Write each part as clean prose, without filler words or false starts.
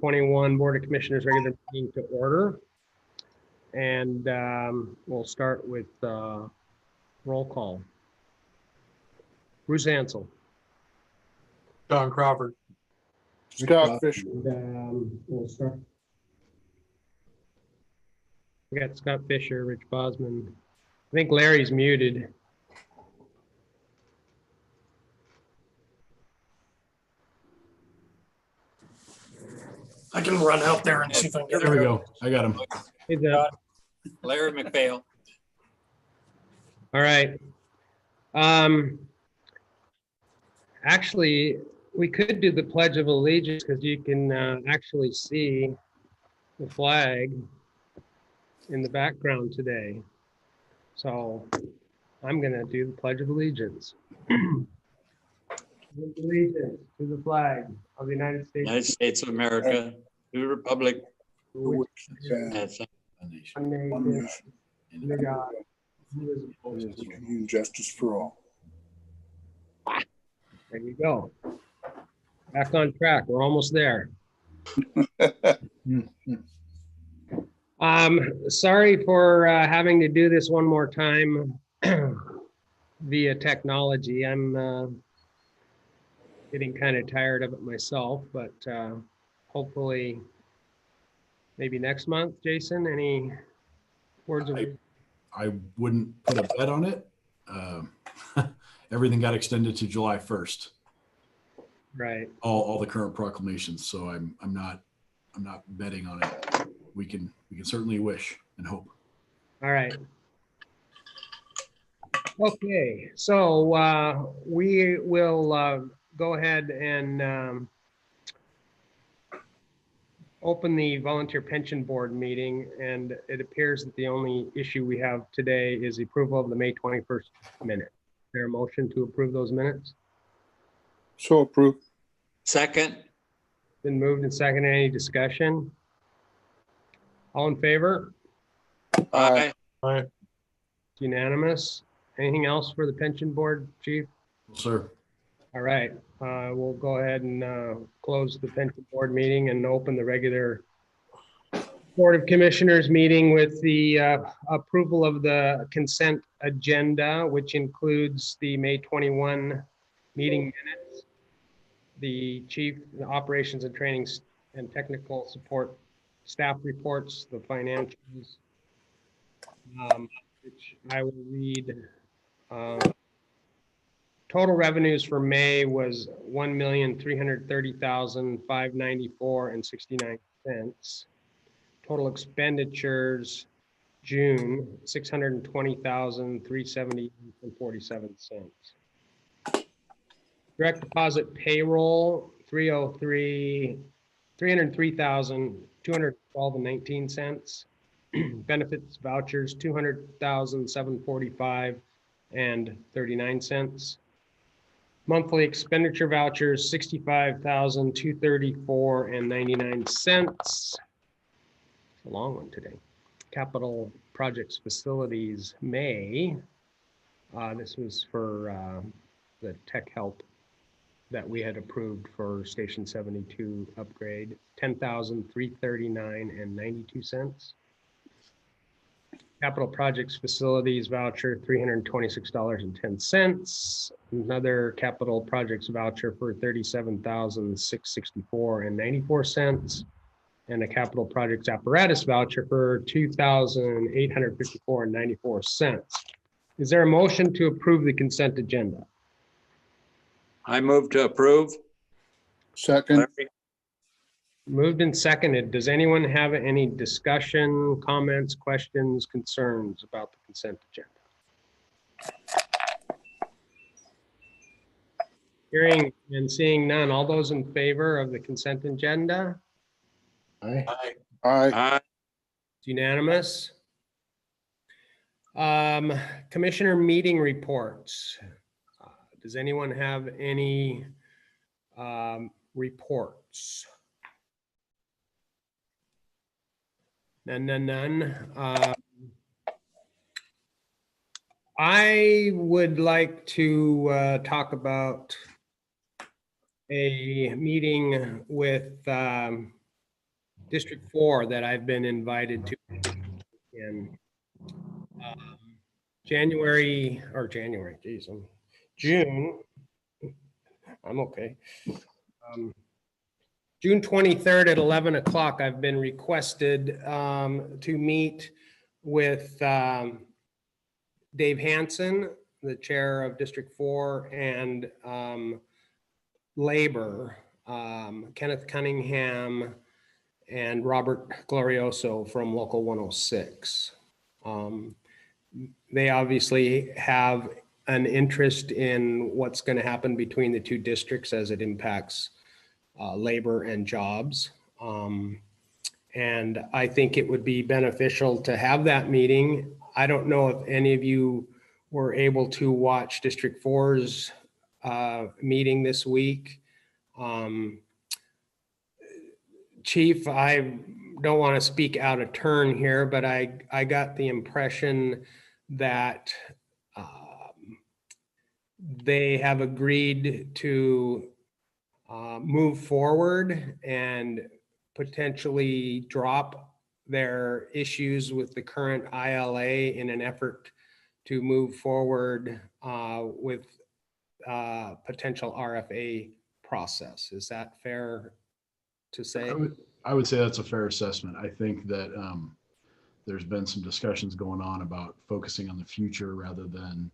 2021 Board of Commissioners regular meeting to order. And we'll start with roll call. Bruce Ansel. John Crawford. Scott Fisher. And, we'll start. We got Scott Fisher, Rich Bosman. I think Larry's muted. I can run out there and see if I can get There we go. I got him. Hey, Larry McPhail. all right. Actually, we could do the Pledge of Allegiance because you can actually see the flag in the background today. So I'm going to do the Pledge of Allegiance. Allegiance to the flag of the United States. United States of America, to the republic. Which That's One nation, under God, indivisible. and justice for all. There you go. Back on track. We're almost there. Sorry for having to do this one more time via technology. I'm getting kind of tired of it myself, but hopefully maybe next month. Jason, any words of I wouldn't put a bet on it. Everything got extended to July 1st. right? All the current proclamations. So I'm not betting on it. We can certainly wish and hope. All right. Okay, so we will go ahead and open the Volunteer Pension Board meeting, and it appears that the only issue we have today is the approval of the May 21st minute. Is there a motion to approve those minutes? So approved. second. Been moved and seconded. Any discussion? All in favor? Aye. Unanimous. Anything else for the pension board, Chief? Sir. All right, we'll go ahead and close the pension board meeting and open the regular Board of Commissioners meeting with the approval of the consent agenda, which includes the May 21 meeting minutes, the chief, the operations and trainings and technical support staff reports, the financials, which I will read. Total revenues for May was $1,330,594.69. Total expenditures June $620,370.47. Direct deposit payroll $303,212.19. Benefits vouchers $200,745.39. Monthly expenditure vouchers, $65,234.99. It's a long one today. Capital projects facilities, May. This was for the tech help that we had approved for Station 72 upgrade, $10,339.92. Capital projects facilities voucher, $326.10. Another capital projects voucher for $37,664.94. And a capital projects apparatus voucher for $2,854.94. Is there a motion to approve the consent agenda? I move to approve. Second. Larry. Moved and seconded. Does anyone have any discussion, comments, questions, concerns about the consent agenda? Hearing and seeing none. All those in favor of the consent agenda? Aye. Aye. Aye. It's unanimous. Commissioner meeting reports. Does anyone have any reports? None. I would like to talk about a meeting with District 4 that I've been invited to in January, geez, June. I'm okay. June 23rd at 11 o'clock, I've been requested to meet with Dave Hansen, the chair of District 4, and Labor, Kenneth Cunningham, and Robert Glorioso from Local 106. They obviously have an interest in what's going to happen between the two districts as it impacts labor and jobs. And I think it would be beneficial to have that meeting. I don't know if any of you were able to watch District 4's meeting this week. Chief, I don't want to speak out of turn here, but I got the impression that they have agreed to move forward and potentially drop their issues with the current ILA in an effort to move forward with potential RFA process. Is that fair to say? I would say that's a fair assessment. I think that there's been some discussions going on about focusing on the future rather than,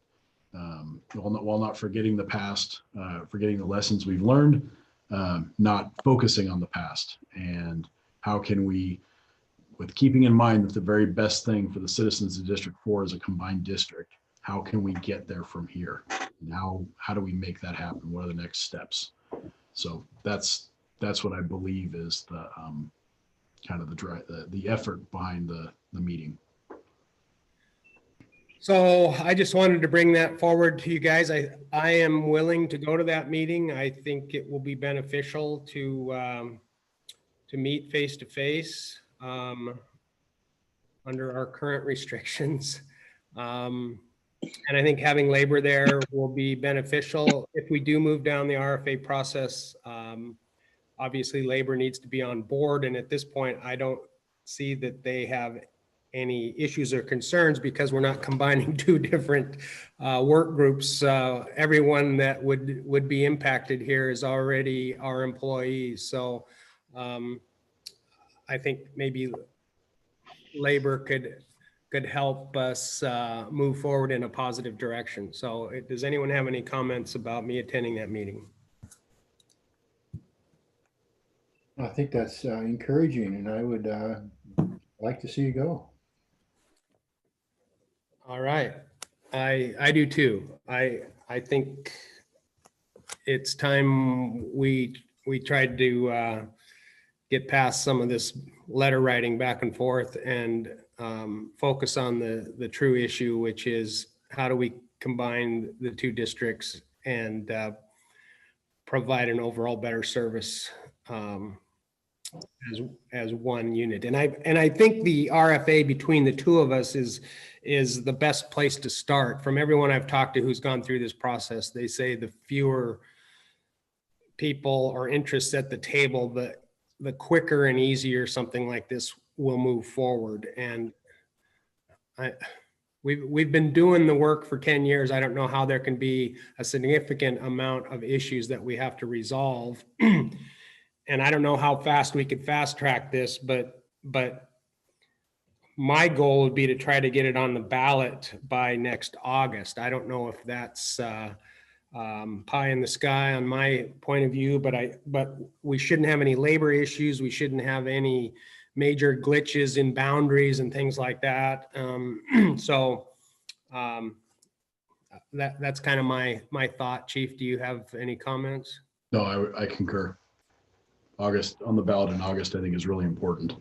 while not forgetting the past, forgetting the lessons we've learned, not focusing on the past. And how can we, with keeping in mind that the very best thing for the citizens of District 4 is a combined district, how can we get there from here? And how do we make that happen? What are the next steps? So that's what I believe is the kind of the effort behind the meeting. So I just wanted to bring that forward to you guys. I am willing to go to that meeting. I think it will be beneficial to meet face to face under our current restrictions. And I think having labor there will be beneficial if we do move down the RFA process. Obviously, labor needs to be on board. And at this point, I don't see that they have any issues or concerns because we're not combining two different work groups. Everyone that would be impacted here is already our employees. So I think maybe labor could help us move forward in a positive direction. So does anyone have any comments about me attending that meeting? I think that's encouraging, and I would like to see you go. All right, I do too. I think it's time we tried to get past some of this letter writing back and forth and focus on the true issue, which is how do we combine the two districts and provide an overall better service as one unit. And I think the RFA between the two of us is the best place to start. From everyone I've talked to who's gone through this process, they say the fewer people or interests at the table, the quicker and easier something like this will move forward. And we've been doing the work for 10 years. I don't know how there can be a significant amount of issues that we have to resolve. And I don't know how fast we could fast track this, but my goal would be to try to get it on the ballot by next August. I don't know if that's pie in the sky on my point of view, but we shouldn't have any labor issues. We shouldn't have any major glitches in boundaries and things like that. So that's kind of my thought. Chief, do you have any comments? No, I concur. August on the ballot in August, I think is really important.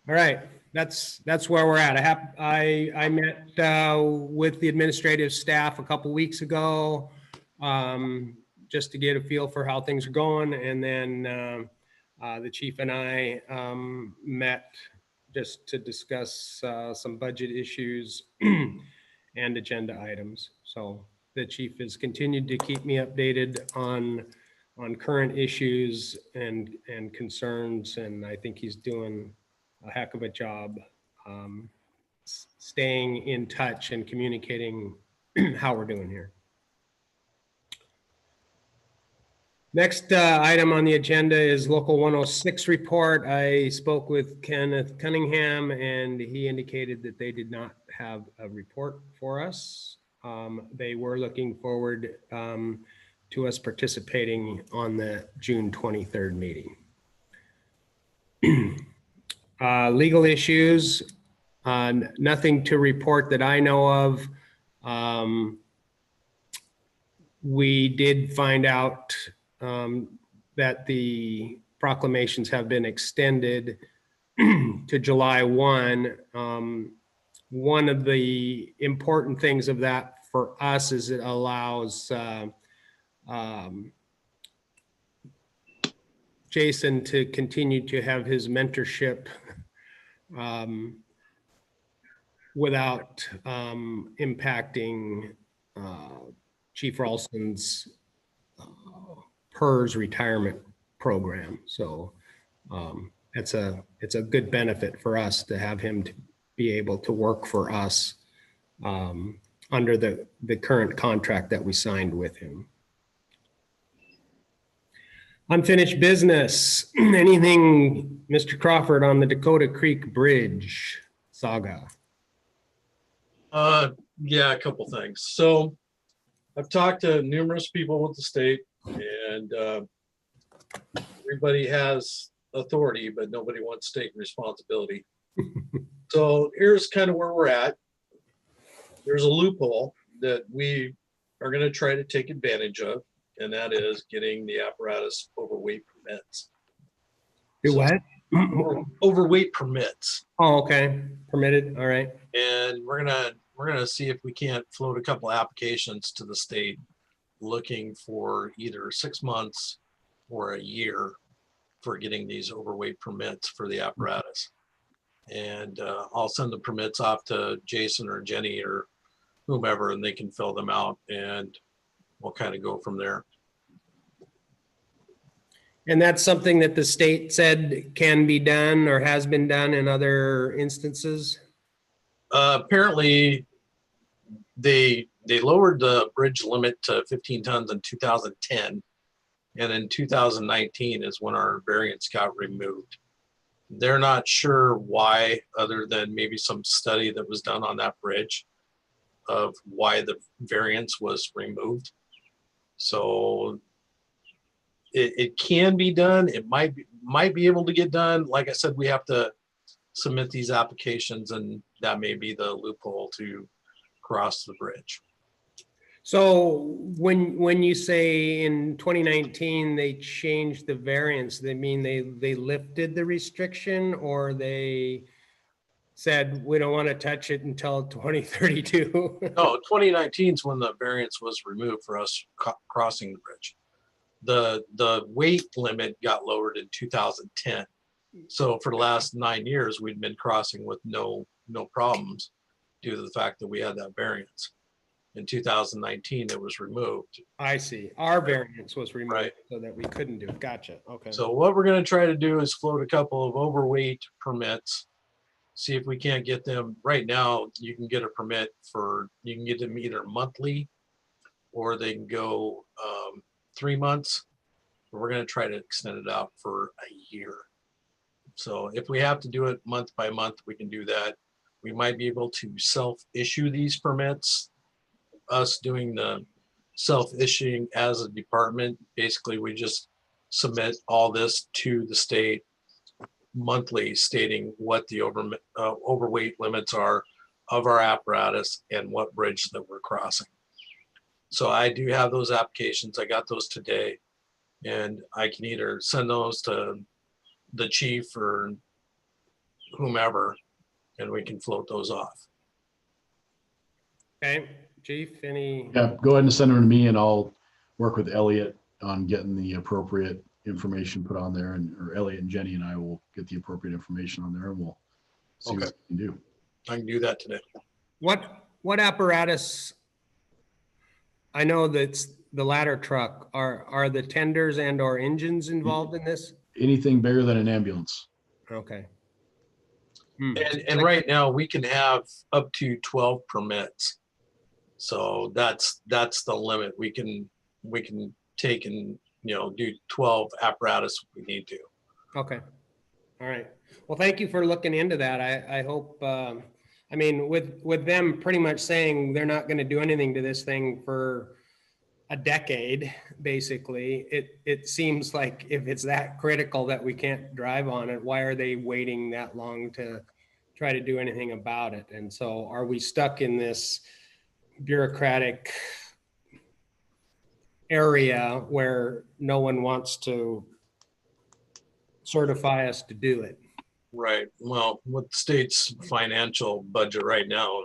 All right, that's where we're at. I met with the administrative staff a couple weeks ago just to get a feel for how things are going, and then the chief and I met just to discuss some budget issues and agenda items. So the chief has continued to keep me updated on current issues and concerns, and I think he's doing a heck of a job staying in touch and communicating how we're doing here. Next item on the agenda is Local 106 report. I spoke with Kenneth Cunningham, and he indicated that they did not have a report for us. They were looking forward to us participating on the June 23rd meeting. Legal issues, nothing to report that I know of. We did find out that the proclamations have been extended to July 1. One of the important things of that for us is it allows Jason to continue to have his mentorship without impacting Chief Ralston's PERS retirement program. So it's a good benefit for us to have him to be able to work for us under the current contract that we signed with him. Unfinished business. Anything, Mr. Crawford, on the Dakota Creek Bridge saga? Yeah, a couple things. So I've talked to numerous people with the state, and everybody has authority, but nobody wants to take responsibility. So here's kind of where we're at. There's a loophole that we are going to try to take advantage of, and that is getting the apparatus overweight permits. Do what? Overweight permits. Oh, okay. Permitted. All right. And we're gonna see if we can't float a couple applications to the state looking for either 6 months or a year for getting these overweight permits for the apparatus. And I'll send the permits off to Jason or Jenny or whomever, and they can fill them out, and we'll kind of go from there. And that's something that the state said can be done or has been done in other instances? Apparently, they lowered the bridge limit to 15 tons in 2010, and in 2019 is when our variance got removed. They're not sure why, other than maybe some study that was done on that bridge of why the variance was removed. So it can be done. It might be able to get done. Like I said, we have to submit these applications, and that may be the loophole to cross the bridge. So when you say in 2019 they changed the variance, they mean they lifted the restriction, or they said we don't want to touch it until 2032? No, 2019 is when the variance was removed for us crossing the bridge. The weight limit got lowered in 2010. So for the last 9 years, we'd been crossing with no problems due to the fact that we had that variance. In 2019, it was removed. I see. Our variance was removed, Right. so that we couldn't do it. Gotcha. Okay. So what we're going to try to do is float a couple of overweight permits, see if we can't get them. Right now, you can get a permit you can get them either monthly, or they can go 3 months. But we're going to try to extend it out for a year. So if we have to do it month by month, we can do that. We might be able to self-issue these permits. Us doing the self-issuing as a department, basically we just submit all this to the state monthly, stating what the overweight limits are of our apparatus and what bridge that we're crossing. So I do have those applications. I got those today, and I can either send those to the chief or whomever, and we can float those off. Okay, Chief, any? Yeah, go ahead and send them to me, and I'll work with Elliot on getting the appropriate information put on there, or Elliot and Jenny and I will get the appropriate information on there, and we'll see what we can do. I can do that today. What apparatus? I know that the ladder truck, are the tenders and or engines involved in this? Anything bigger than an ambulance. Okay. And right now we can have up to 12 permits. So that's the limit. We can take and, do 12 apparatus if we need to. Okay. All right. Well, thank you for looking into that. I hope, I mean, with them pretty much saying they're not going to do anything to this thing for a decade, basically, it seems like if it's that critical that we can't drive on it, why are they waiting that long to try to do anything about it? And so are we stuck in this bureaucratic area where no one wants to certify us to do it? Right. Well, with the state's financial budget right now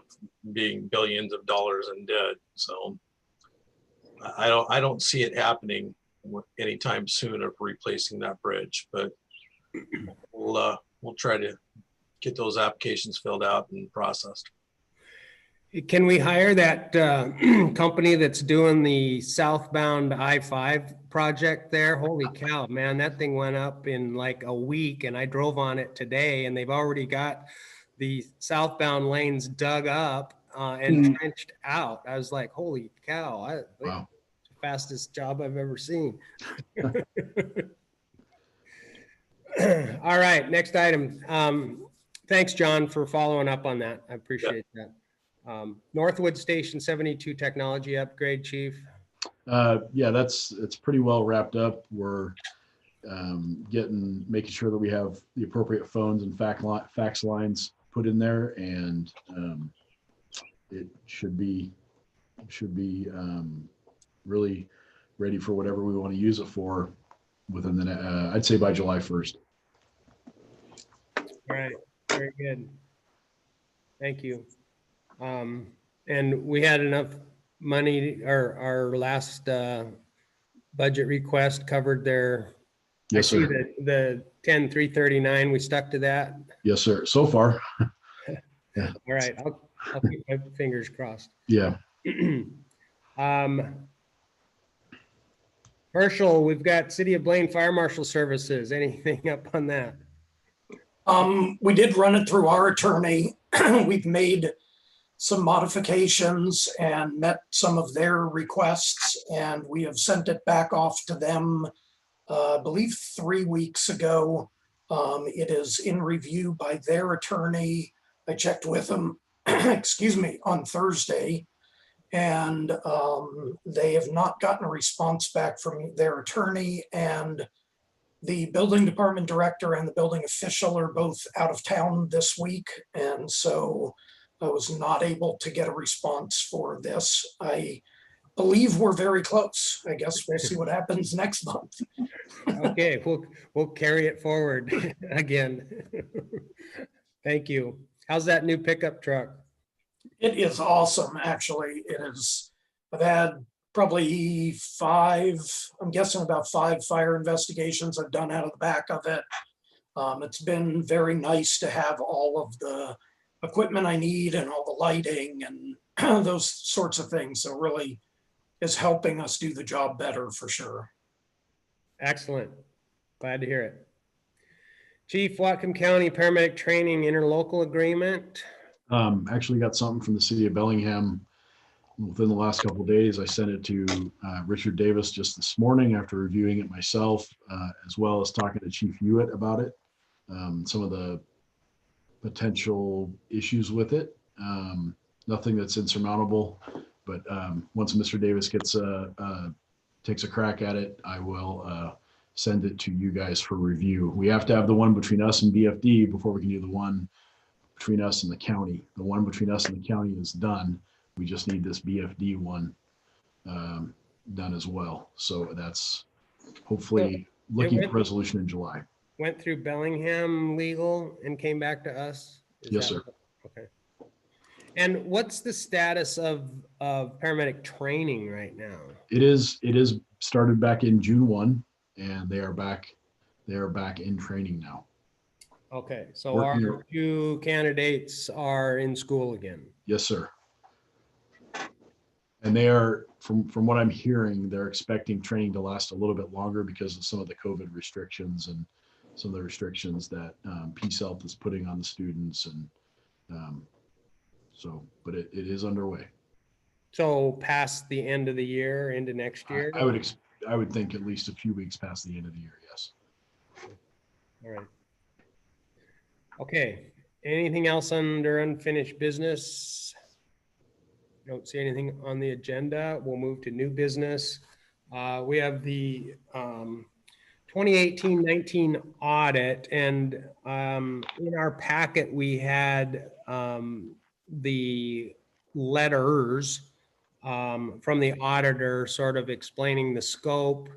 being billions of dollars in debt, so I don't see it happening anytime soon of replacing that bridge. But we'll try to get those applications filled out and processed. Can we hire that company that's doing the southbound I-5 project there? Holy cow, man, that thing went up in like a week and I drove on it today and they've already got the southbound lanes dug up and trenched out. I was like, holy cow, Wow. fastest job I've ever seen. All right, next item. Thanks, John, for following up on that. I appreciate that. Northwood Station 72 technology upgrade, Chief. Yeah, it's pretty well wrapped up. We're making sure that we have the appropriate phones and fax lines put in there, and it should be really ready for whatever we want to use it for within the I'd say by July 1st. All right, very good. Thank you. And we had enough money, our last budget request covered their, Yes, I see sir. the 10,339, we stuck to that. Yes, sir. So far. All right, I'll keep my fingers crossed. Yeah. Herschel, we've got City of Blaine Fire Marshal Services. Anything up on that? We did run it through our attorney. We've made some modifications and met some of their requests, and we have sent it back off to them, I believe 3 weeks ago. It is in review by their attorney. I checked with them, excuse me, on Thursday, and they have not gotten a response back from their attorney, and the building department director and the building official are both out of town this week, and so I was not able to get a response for this. I believe we're very close. I guess we'll see what happens next month. Okay, we'll carry it forward again. Thank you. How's that new pickup truck? It is awesome, actually. It is. I've had probably I'm guessing about 5 fire investigations I've done out of the back of it. It's been very nice to have all of the equipment I need and all the lighting and those sorts of things. So really is helping us do the job better for sure. Excellent. Glad to hear it. Chief, Whatcom County Paramedic Training Interlocal Agreement. Actually got something from the city of Bellingham within the last couple of days. I sent it to Richard Davis just this morning after reviewing it myself, as well as talking to Chief Hewitt about it. Some of the potential issues with it. Nothing that's insurmountable, but once Mr. Davis takes a crack at it, I will send it to you guys for review. We have to have the one between us and BFD before we can do the one between us and the county. The one between us and the county is done. We just need this BFD one done as well. So that's hopefully looking for resolution in July. Went through Bellingham legal and came back to us? Yes, sir. Okay. And what's the status of paramedic training right now? It is started back in June 1, and they are back in training now. Okay, so our 2 candidates are in school again. Yes, sir. And they are, from what I'm hearing, they're expecting training to last a little bit longer because of some of the COVID restrictions and some of the restrictions that Peace Health is putting on the students. And but it is underway. So past the end of the year, into next year? I would think at least a few weeks past the end of the year, yes. All right. Okay, anything else under unfinished business? Don't see anything on the agenda. We'll move to new business. We have the 2018-19 audit, and in our packet, we had the letters from the auditor sort of explaining the scope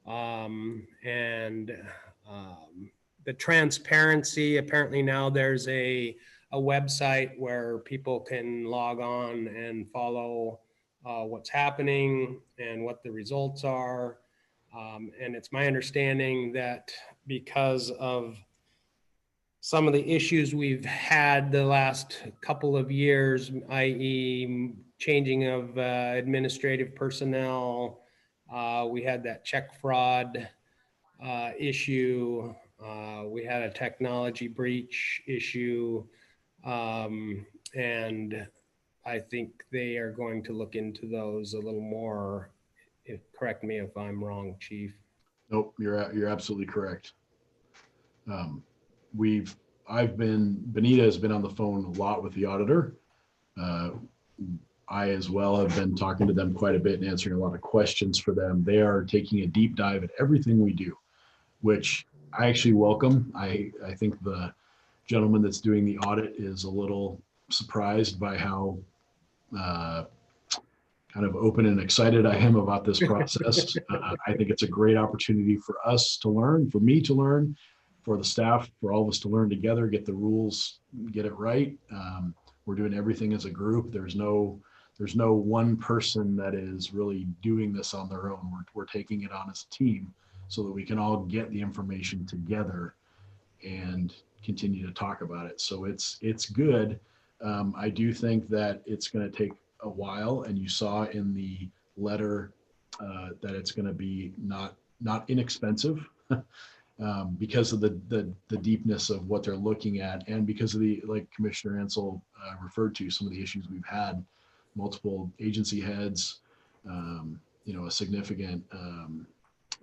and the transparency. Apparently now there's a website where people can log on and follow what's happening and what the results are. And it's my understanding that because of some of the issues we've had the last couple of years, i.e. changing of administrative personnel, we had that check fraud issue. We had a technology breach issue. And I think they are going to look into those a little more. Correct me if I'm wrong, Chief. Nope, you're absolutely correct. Benita has been on the phone a lot with the auditor. I as well have been talking to them quite a bit and answering a lot of questions for them. They are taking a deep dive at everything we do, which I actually welcome. I think the gentleman that's doing the audit is a little surprised by how kind of open and excited I am about this process. I think it's a great opportunity for us to learn, for me to learn, for the staff, for all of us to learn together, get the rules, get it right. We're doing everything as a group. There's no one person that is really doing this on their own. We're taking it on as a team so that we can all get the information together and continue to talk about it. So it's good. I do think that it's going to take a while, and you saw in the letter that it's going to be not inexpensive because of the deepness of what they're looking at, and because of the, like Commissioner Ansel referred to, some of the issues we've had, multiple agency heads, a significant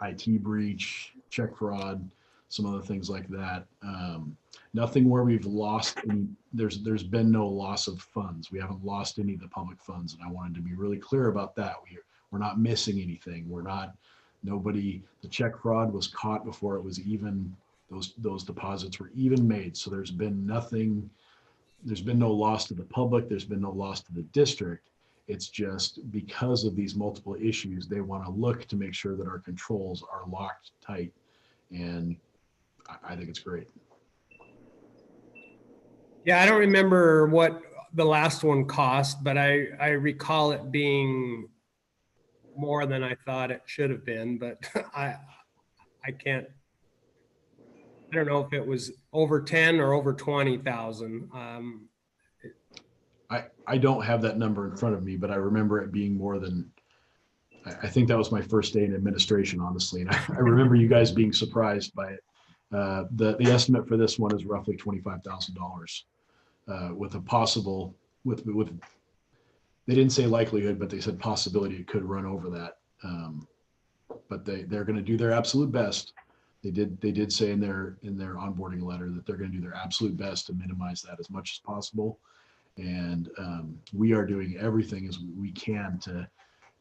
IT breach, check fraud, some other things like that. Nothing where we've lost any, there's been no loss of funds. We haven't lost any of the public funds, and I wanted to be really clear about that. We're not missing anything. The check fraud was caught before it was even, those deposits were even made. So there's been no loss to the public. There's been no loss to the district. It's just because of these multiple issues, they want to look to make sure that our controls are locked tight. And I think it's great. Yeah, I don't remember what the last one cost, but I recall it being more than I thought it should have been, but I don't know if it was over 10 or over 20,000. I don't have that number in front of me, but I remember it being more than, I think that was my first day in administration, honestly. And I remember you guys being surprised by it. The estimate for this one is roughly $25,000 with a possible, with they didn't say likelihood, but they said possibility it could run over that. But they're going to do their absolute best. They did say in their onboarding letter that they're going to do their absolute best to minimize that as much as possible. And we are doing everything as we can to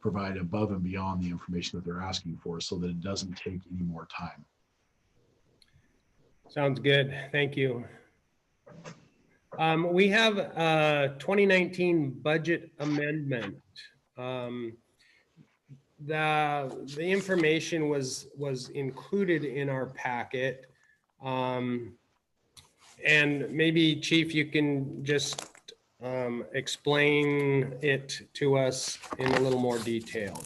provide above and beyond the information that they're asking for so that it doesn't take any more time. Sounds good. Thank you. We have a 2019 budget amendment. The information was included in our packet. And maybe Chief, you can just explain it to us in a little more detail.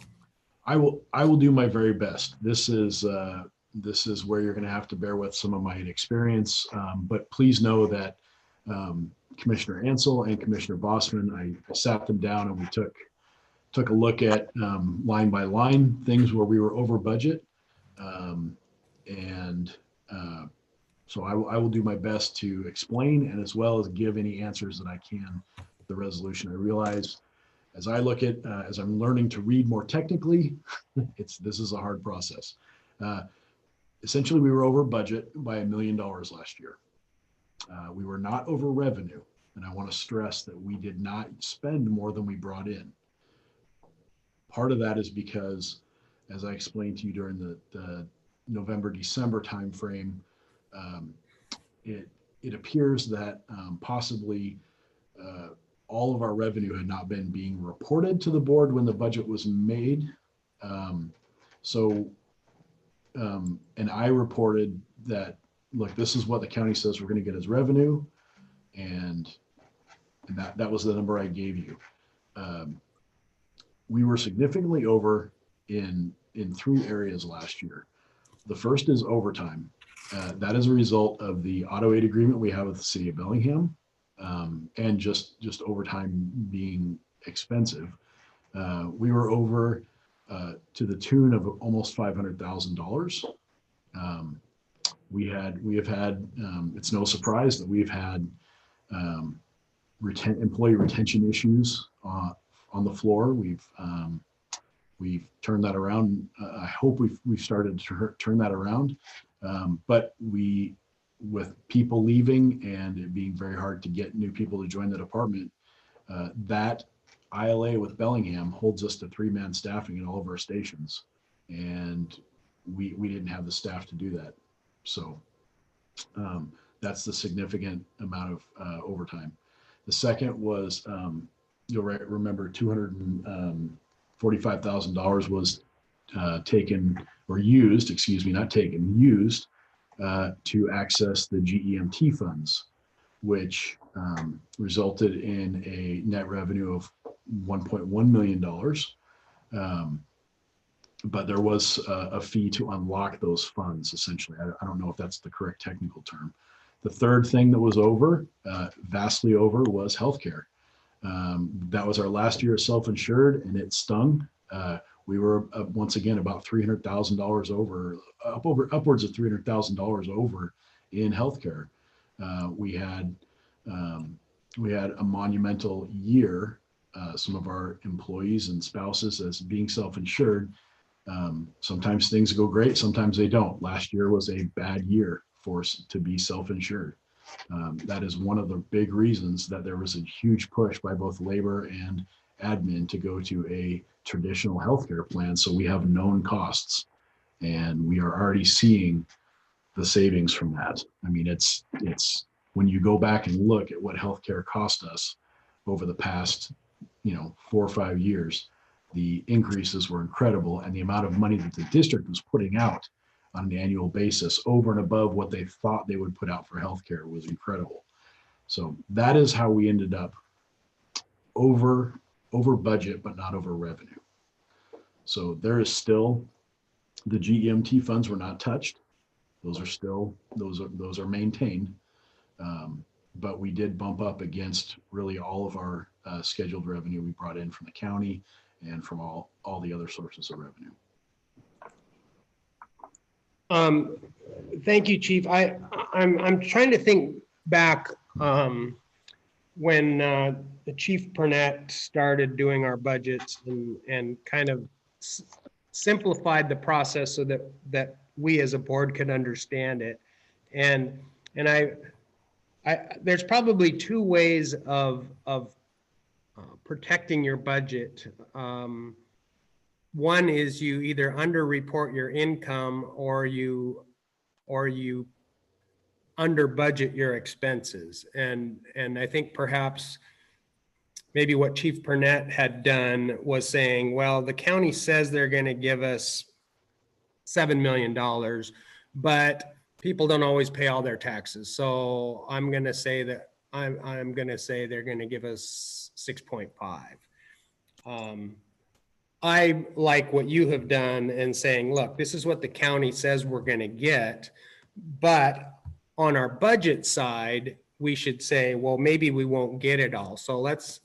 I will do my very best. This is where you're going to have to bear with some of my inexperience, but please know that Commissioner Ansel and Commissioner Bossman, I sat them down and we took took a look at line by line, things where we were over budget. And so I will do my best to explain and as well as give any answers that I can to the resolution. I realize as I look at, as I'm learning to read more technically, this is a hard process. Essentially, we were over budget by $1 million last year. We were not over revenue. And I want to stress that we did not spend more than we brought in. Part of that is because, as I explained to you during the November, December timeframe, it appears that possibly all of our revenue had not been being reported to the board when the budget was made. And I reported that, look, this is what the county says we're going to get as revenue. And that was the number I gave you. We were significantly over in 3 areas last year. The first is overtime. That is a result of the auto aid agreement we have with the city of Bellingham, and just overtime being expensive. We were over to the tune of almost $500,000. We have had, it's no surprise that we've had employee retention issues on the floor. We've turned that around. I hope we've started to turn that around. But with people leaving and it being very hard to get new people to join the department, that ILA with Bellingham holds us to 3-man staffing in all of our stations. And we didn't have the staff to do that. So that's the significant amount of overtime. The second was, you'll remember $245,000 was taken or used, excuse me, not taken, used to access the GEMT funds, which resulted in a net revenue of $1.1 million. But there was a fee to unlock those funds, essentially. I don't know if that's the correct technical term. The third thing that was over, vastly over, was healthcare. That was our last year of self-insured, and it stung. We were once again about $300,000 over, upwards of $300,000 over in healthcare. We had a monumental year. Some of our employees and spouses as being self-insured. Sometimes things go great, sometimes they don't. Last year was a bad year for us to be self-insured. That is one of the big reasons that there was a huge push by both labor and admin to go to a traditional healthcare plan. So we have known costs and we are already seeing the savings from that. I mean, it's when you go back and look at what healthcare cost us over the past, 4 or 5 years, the increases were incredible. And the amount of money that the district was putting out on an annual basis over and above what they thought they would put out for healthcare was incredible. So that is how we ended up over budget, but not over revenue. So there is still, the GEMT funds were not touched. Those are still, those are maintained. But we did bump up against really all of our scheduled revenue we brought in from the county and from all the other sources of revenue. Thank you, Chief. I'm trying to think back when the Chief Purnett started doing our budgets and kind of simplified the process so that we as a board could understand it. And there's probably 2 ways of protecting your budget. One is you either underreport your income or you under budget your expenses. And I think perhaps maybe what Chief Purnett had done was saying, well, the county says they're going to give us $7 million, but people don't always pay all their taxes. So I'm going to say that I'm going to say they're going to give us 6.5. I like what you have done and saying, look, this is what the county says we're going to get, but on our budget side, we should say, well, maybe we won't get it all. So let's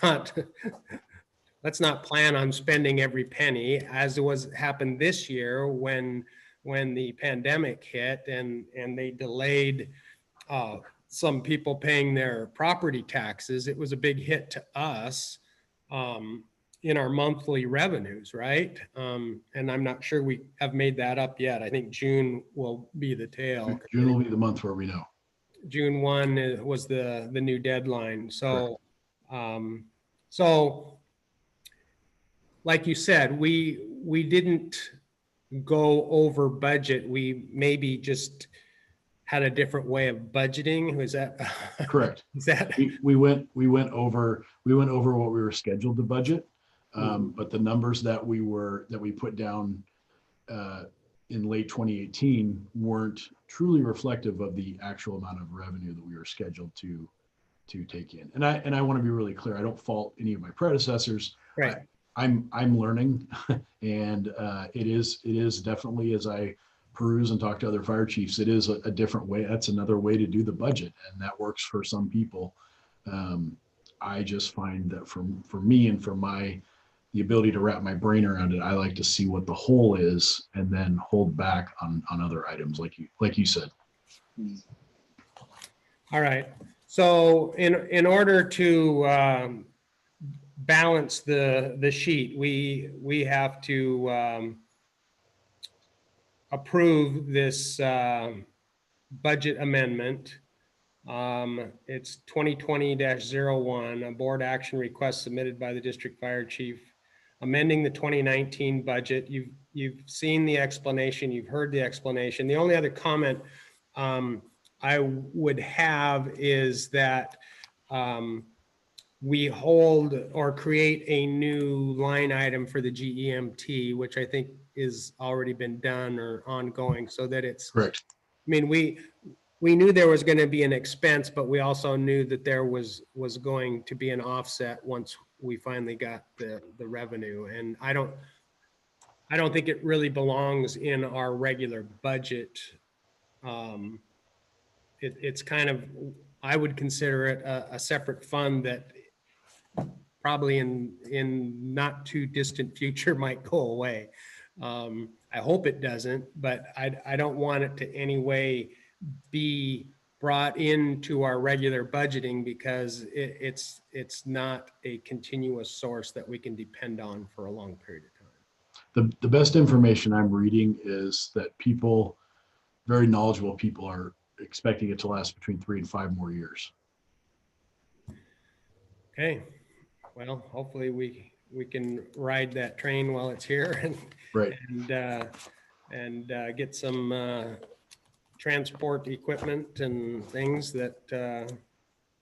not let's not plan on spending every penny as happened this year when the pandemic hit and they delayed some people paying their property taxes. It was a big hit to us in our monthly revenues, right? And I'm not sure we have made that up yet. I think June will be the tail. June will be the month where we know. June 1 was the new deadline. So, so like you said, we didn't go over budget. We maybe just had a different way of budgeting. Was that Correct. Is that We went over what we were scheduled to budget, but the numbers that we put down in late 2018 weren't truly reflective of the actual amount of revenue that we were scheduled to take in. And I want to be really clear. I don't fault any of my predecessors. right? I'm learning, and it is definitely, as I peruse and talk to other fire chiefs, it is a different way. That's another way to do the budget, and that works for some people. I just find that for me and for the ability to wrap my brain around it, I like to see what the whole is and then hold back on other items, like you said. All right. So in order to balance the sheet, we have to approve this budget amendment. It's 2020-01, a board action request submitted by the district fire chief, amending the 2019 budget. You've seen the explanation, you've heard the explanation. The only other comment I would have is that we hold or create a new line item for the GEMT, which I think is already been done or ongoing, so that it's Correct. I mean, we knew there was going to be an expense, but we also knew that there was going to be an offset once we finally got the revenue. And I don't think it really belongs in our regular budget. It's kind of, I would consider it a separate fund that probably in not too distant future might go away. I hope it doesn't, but I don't want it to any way be brought into our regular budgeting, because it's not a continuous source that we can depend on for a long period of time. The best information I'm reading is that very knowledgeable people are expecting it to last between 3 and 5 more years. Okay, well, hopefully we can ride that train while it's here and Right. and get some transport equipment and things that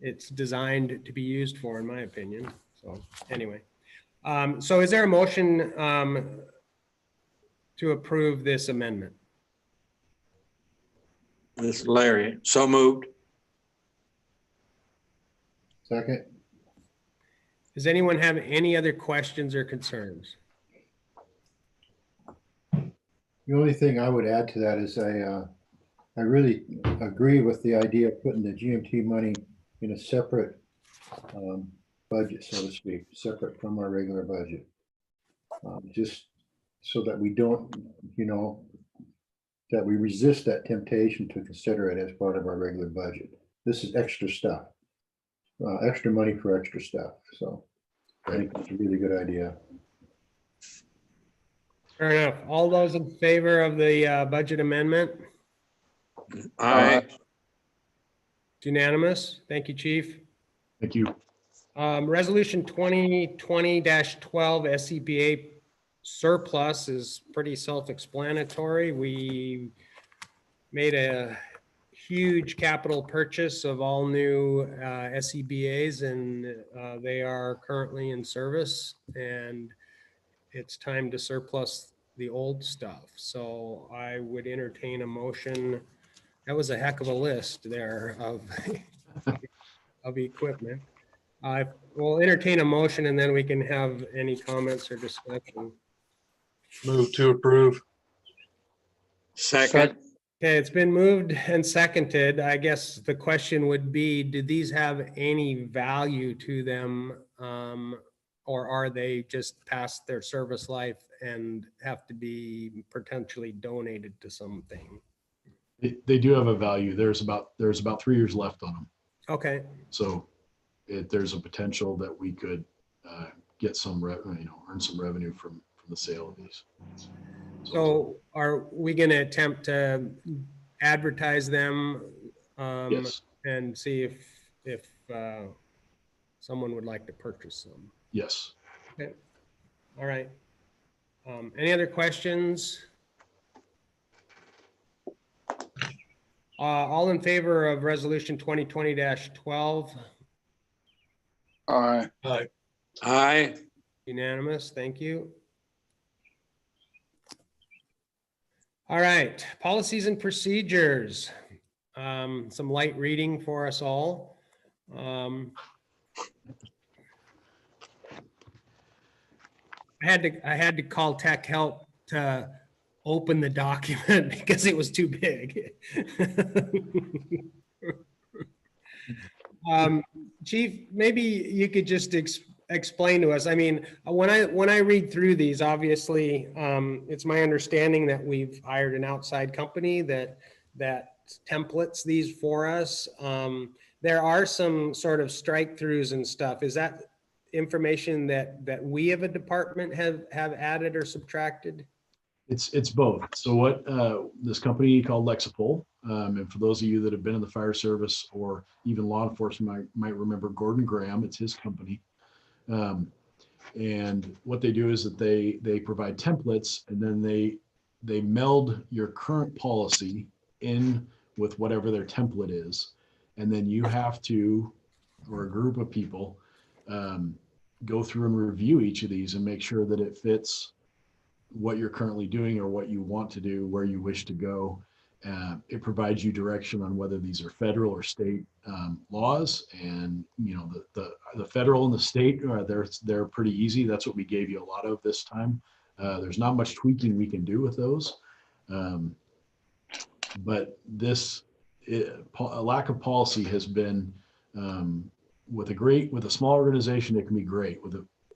it's designed to be used for, in my opinion. So anyway, so is there a motion to approve this amendment? This is Larry. So moved. Second. Does anyone have any other questions or concerns? The only thing I would add to that is I really agree with the idea of putting the GMT money in a separate budget, so to speak, separate from our regular budget. Just so that we don't, that we resist that temptation to consider it as part of our regular budget. This is extra stuff, extra money for extra stuff. So I think it's a really good idea. Fair enough. All those in favor of the budget amendment? Aye. It's unanimous. Thank you, Chief. Thank you. Resolution 2020-12 SCBA surplus is pretty self-explanatory. We made a huge capital purchase of all new SCBAs, and they are currently in service, and it's time to surplus the old stuff. So I would entertain a motion. That was a heck of a list there of equipment. We'll entertain a motion, and then we can have any comments or discussion. Move to approve. Second. Okay, it's been moved and seconded. I guess the question would be, do these have any value to them or are they just past their service life and have to be potentially donated to something? They do have a value. There's about 3 years left on them. Okay, So there's a potential that we could get some earn some revenue from the sale of these. so are we going to attempt to advertise them Yes, and see if someone would like to purchase them? yes. Okay, all right. Any other questions? All in favor of resolution 2020-12? Aye. Aye. Unanimous, thank you. All right, policies and procedures. Some light reading for us all. I had to call tech help to open the document because it was too big. Chief, maybe you could just explain to us. I mean, when I read through these, obviously, it's my understanding that we've hired an outside company that templates these for us. There are some sort of strike throughs and stuff. Is that information that we of a department have added or subtracted? It's both. So what this company called Lexipol, and for those of you that have been in the fire service or even law enforcement might remember Gordon Graham, it's his company. And what they do is that they provide templates, and then they meld your current policy in with whatever their template is, and then you have to, or a group of people, go through and review each of these and make sure that it fits what you're currently doing or what you want to do, where you wish to go. It provides you direction on whether these are federal or state laws, and the federal and the state they're pretty easy. That's what we gave you a lot of this time. There's not much tweaking we can do with those, but a lack of policy has been with a small organization, it can be great.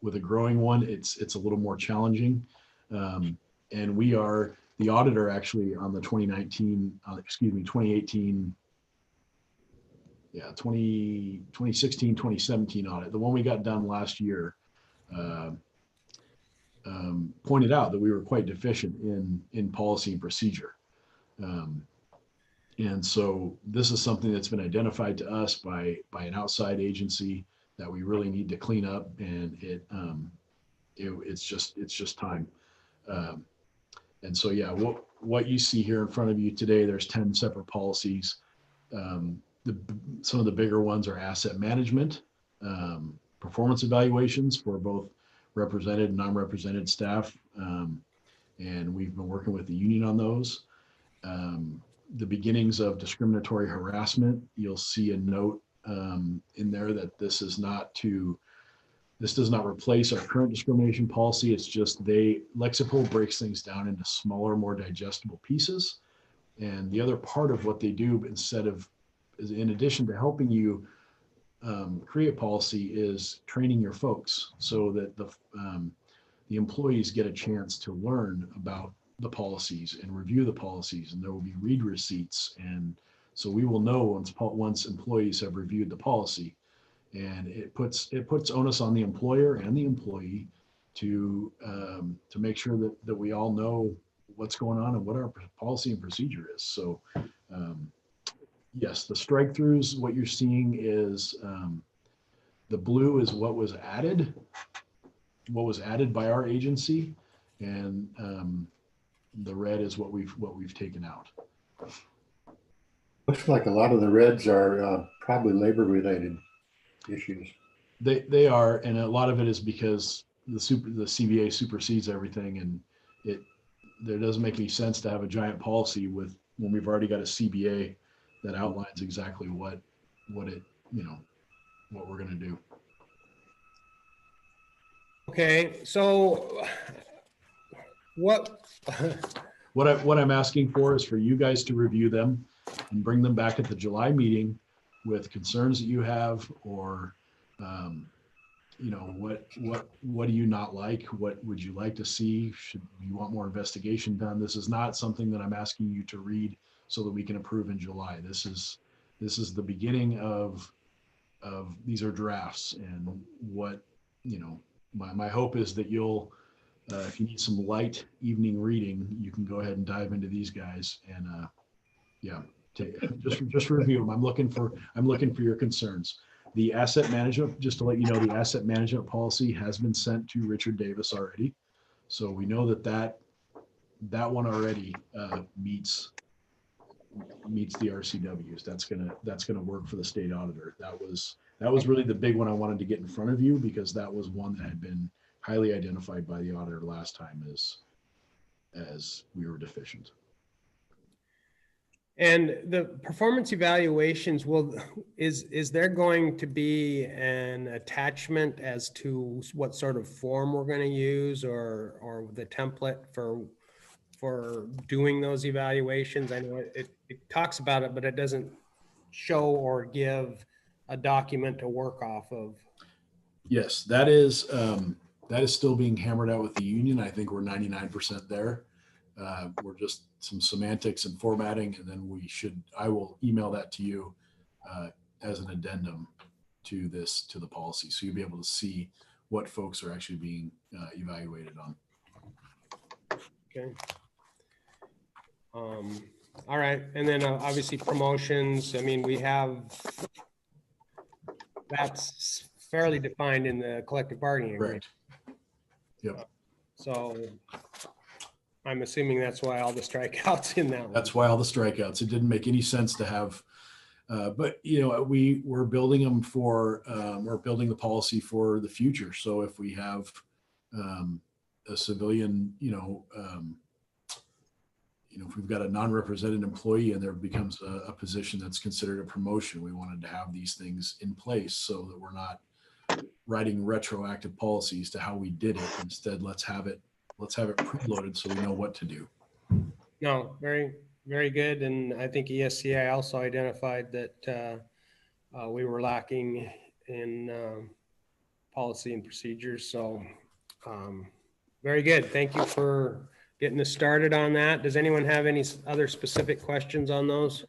With a growing one, it's a little more challenging. And we are the auditor actually on the 2018, 2016, 2017 audit, the one we got done last year, pointed out that we were quite deficient in policy and procedure. And so this is something that's been identified to us by an outside agency that we really need to clean up, and it's just time. And so, yeah, what you see here in front of you today, there's 10 separate policies. Some of the bigger ones are asset management, performance evaluations for both represented and non-represented staff. And we've been working with the union on those. The beginnings of discriminatory harassment, you'll see a note in there that this does not replace our current discrimination policy. It's just Lexipol breaks things down into smaller, more digestible pieces. And the other part of what they do, is in addition to helping you create policy, is training your folks so that the employees get a chance to learn about the policies and review the policies, and there will be read receipts. And so we will know once employees have reviewed the policy. And it puts onus on the employer and the employee to make sure that we all know what's going on and what our policy and procedure is. So yes, the strike throughs, what you're seeing is the blue is what was added by our agency, and the red is what we've taken out. Looks like a lot of the reds are probably labor related issues. They are, and a lot of it is because the CBA supersedes everything, and there doesn't make any sense to have a giant policy when we've already got a CBA that outlines exactly what we're going to do. Okay, so what I'm asking for is for you guys to review them and bring them back at the July meeting with concerns that you have, or you know, what do you not like? What would you like to see? Should you want more investigation done? This is not something that I'm asking you to read so that we can approve in July. This is the beginning of these are drafts, and what, you know, my hope is that you'll, if you need some light evening reading, you can go ahead and dive into these guys and yeah, just review them. I'm looking for your concerns. The asset management, just to let you know, the asset management policy has been sent to Richard Davis already. So we know that one already meets the RCWs. That's gonna work for the state auditor. That was really the big one I wanted to get in front of you, because that was one that had been highly identified by the auditor last time as we were deficient. And the performance evaluations is there going to be an attachment as to what sort of form we're going to use, or the template for doing those evaluations? I know it talks about it, but it doesn't show or give a document to work off of. Yes, that is still being hammered out with the union. I think we're 99% there. We're just some semantics and formatting, and then I will email that to you as an addendum to the policy. So you'll be able to see what folks are actually being evaluated on. Okay. All right. And then obviously promotions. I mean, that's fairly defined in the collective bargaining agreement. Correct. Yep. So I'm assuming that's why all the strikeouts in that one. That's why all the strikeouts. It didn't make any sense to have, but you know, we're building them for, we're building the policy for the future. So if we have a civilian, if we've got a non-represented employee and there becomes a position that's considered a promotion, we wanted to have these things in place so that we're not writing retroactive policies to how we did it. Instead, let's have it preloaded so we know what to do. No, very, very good. And I think ESCI also identified that we were lacking in policy and procedures. So very good. Thank you for getting us started on that. Does anyone have any other specific questions on those?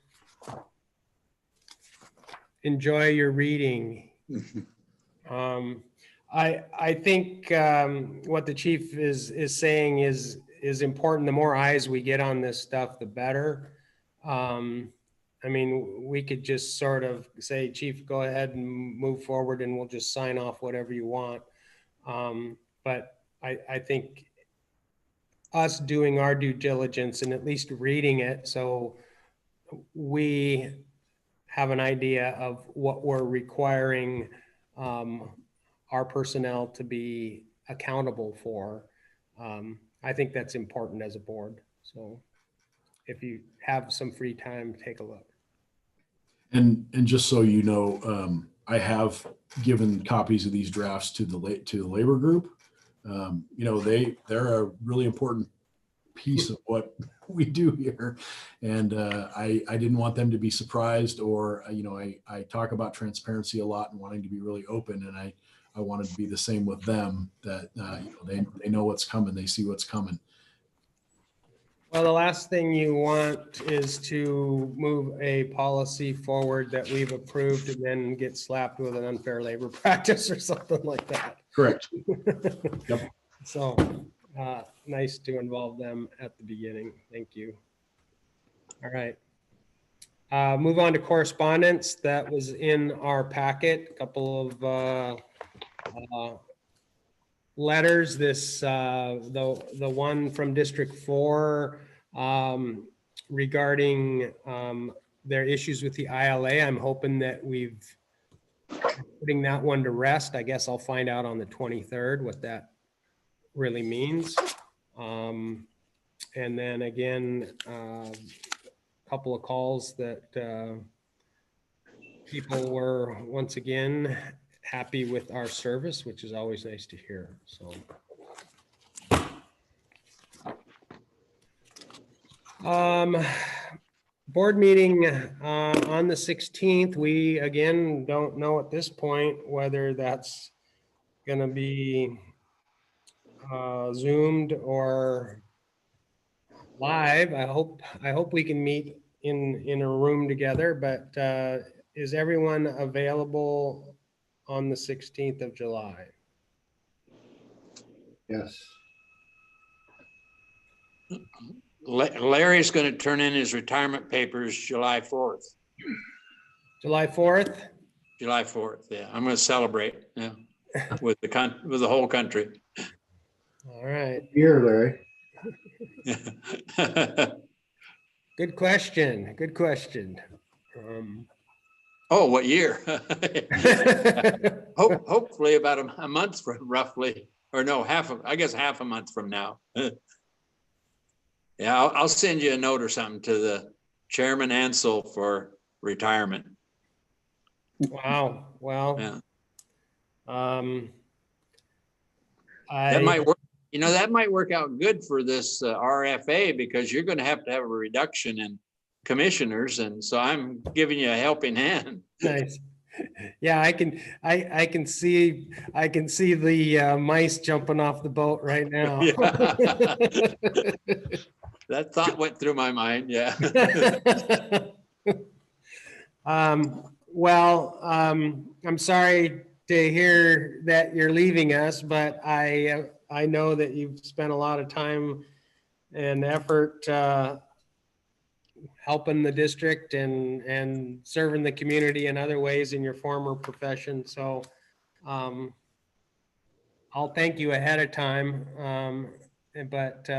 Enjoy your reading. I think what the chief is saying is important. The more eyes we get on this stuff, the better. I mean, we could just sort of say, Chief, go ahead and move forward and we'll just sign off whatever you want. But I think us doing our due diligence and at least reading it, so we have an idea of what we're requiring our personnel to be accountable for. I think that's important as a board. So if you have some free time, take a look. And just so you know, I have given copies of these drafts to the labor group. They're a really important piece of what we do here, and I didn't want them to be surprised, or I talk about transparency a lot and wanting to be really open, and I wanted to be the same with them, that they know what's coming, they see what's coming. Well, the last thing you want is to move a policy forward that we've approved and then get slapped with an unfair labor practice or something like that. Correct. Yep. So nice to involve them at the beginning. Thank you. All right. Move on to correspondence that was in our packet. A couple of letters. This the one from District 4 regarding their issues with the ILA. I'm hoping that we've putting that one to rest. I guess I'll find out on the 23rd what that really means. And then again, a couple of calls that people were once again happy with our service, which is always nice to hear. So board meeting on the 16th. We again don't know at this point whether that's gonna be Zoomed or live. I hope we can meet in a room together, but is everyone available on the 16th of July? Yes. Larry's going to turn in his retirement papers July 4th. July 4th? July 4th, yeah. I'm going to celebrate, yeah, with the whole country. All right. Here, Larry. Good question. Good question. Oh, what year? Hopefully about a month from roughly, or no, I guess half a month from now. Yeah, I'll send you a note or something to the Chairman Ansel for retirement. Wow. Well, Yeah. That I, might work. You know, that might work out good for this RFA because you're going to have a reduction in commissioners, and so I'm giving you a helping hand. nice. Yeah, I can see the mice jumping off the boat right now. That thought went through my mind. Yeah. Well, I'm sorry to hear that you're leaving us, but I know that you've spent a lot of time and effort helping the district and serving the community in other ways in your former profession. So I'll thank you ahead of time, but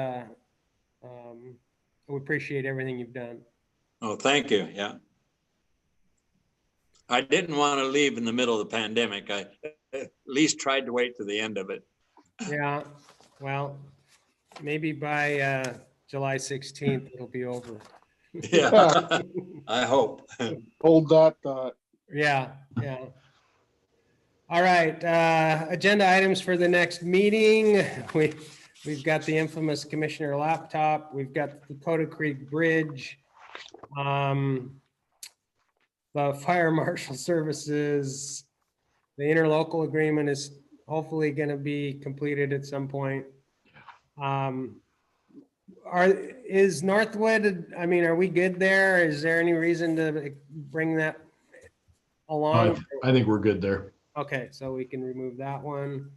we appreciate everything you've done. Oh, thank you. Yeah. I didn't want to leave in the middle of the pandemic. I at least tried to wait to the end of it. Yeah, well, maybe by July 16th, it'll be over. Yeah, I hope. Hold that thought. Yeah, yeah. All right, agenda items for the next meeting. We've got the infamous commissioner laptop. We've got the Dakota Creek Bridge. The fire marshal services. The interlocal agreement is hopefully going to be completed at some point. Is Northwood, I mean, are we good there? Is there any reason to bring that along? I think we're good there. Okay, so we can remove that one.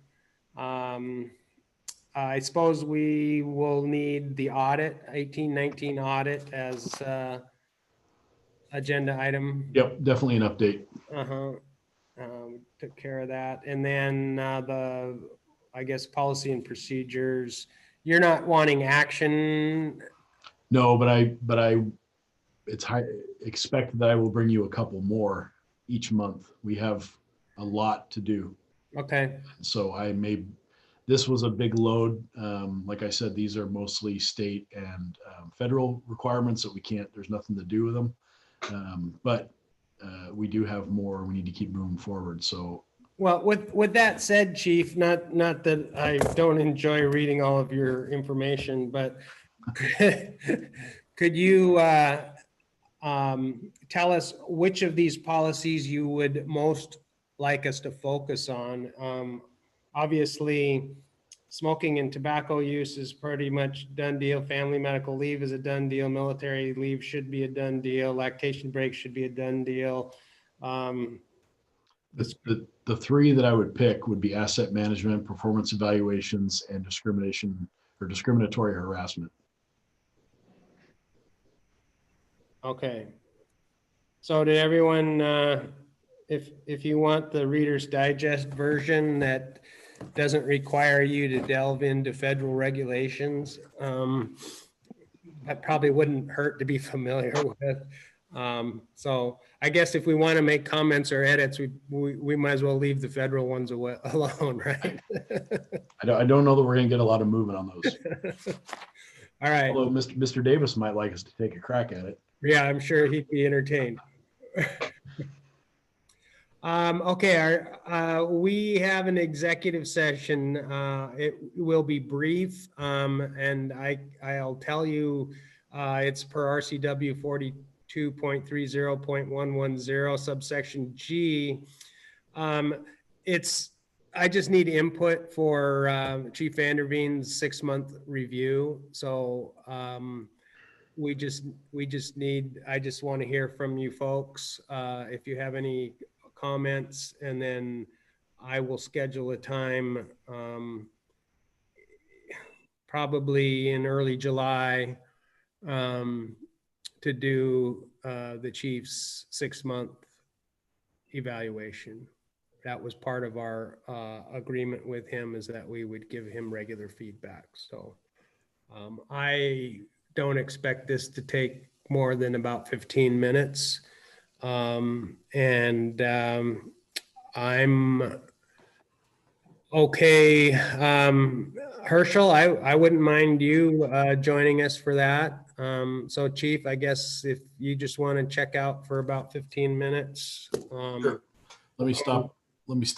I suppose we will need the audit, 1819 audit as agenda item. Yep, definitely an update. Took care of that. And then I guess, policy and procedures. You're not wanting action. No, but expect that I will bring you a couple more each month. We have a lot to do. Okay. So this was a big load. Like I said, these are mostly state and federal requirements that there's nothing to do with them. But we do have more. We need to keep moving forward. So, well, with that said, Chief, not that I don't enjoy reading all of your information, but could you tell us which of these policies you would most like us to focus on? Obviously, smoking and tobacco use is pretty much done deal. Family medical leave is a done deal. Military leave should be a done deal. Lactation break should be a done deal. the three that I would pick would be asset management, performance evaluations, and discriminatory harassment. Okay. So did everyone, if you want the Reader's Digest version that doesn't require you to delve into federal regulations, that probably wouldn't hurt to be familiar with. So I guess if we want to make comments or edits, we might as well leave the federal ones alone, right? I don't know that we're going to get a lot of movement on those. All right. Although Mr. Davis might like us to take a crack at it. Yeah, I'm sure he'd be entertained. Okay, we have an executive session. It will be brief, and I'll tell you, it's per RCW 42.30.110 subsection G. It's I just need input for Chief Vanderveen's 6-month review. So we just need, I just want to hear from you folks if you have any comments, and then I will schedule a time probably in early July to do the chief's 6-month evaluation. That was part of our agreement with him, is that we would give him regular feedback. So I don't expect this to take more than about 15 minutes. I'm okay. Herschel, I wouldn't mind you joining us for that. So Chief, I guess if you just want to check out for about 15 minutes. Sure. Let me stop